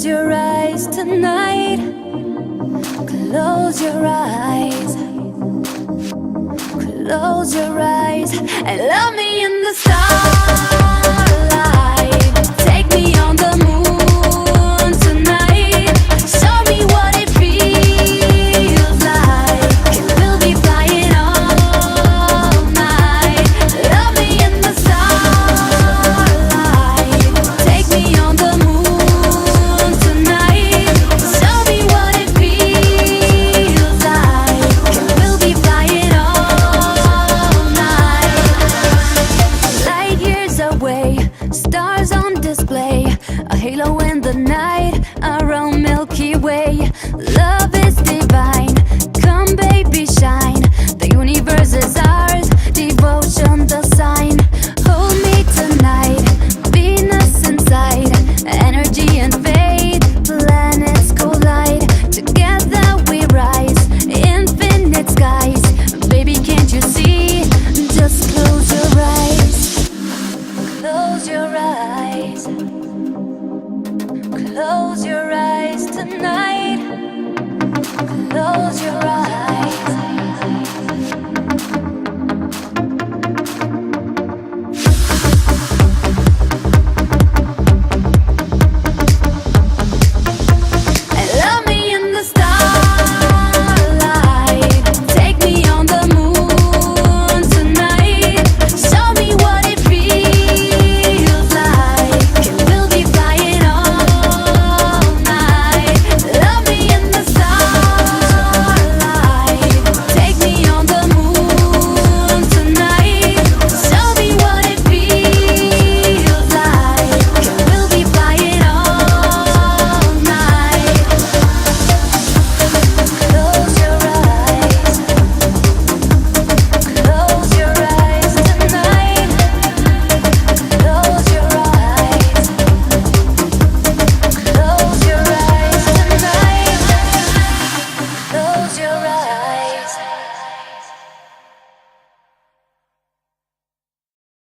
Close your eyes tonight. Close your eyes. Close your eyes and love me in the starlight. Take me on the moon tonight. Show me what it feels like. We'll be flying all night. Love me in the starlight. Take me on the moon tonight. Show me what it feels like. We'll be flying all night. Light years away, stars on display, a halo in the night, our own Milky Way. Love is divine, come baby shine. The universe is ours, devotion the sign.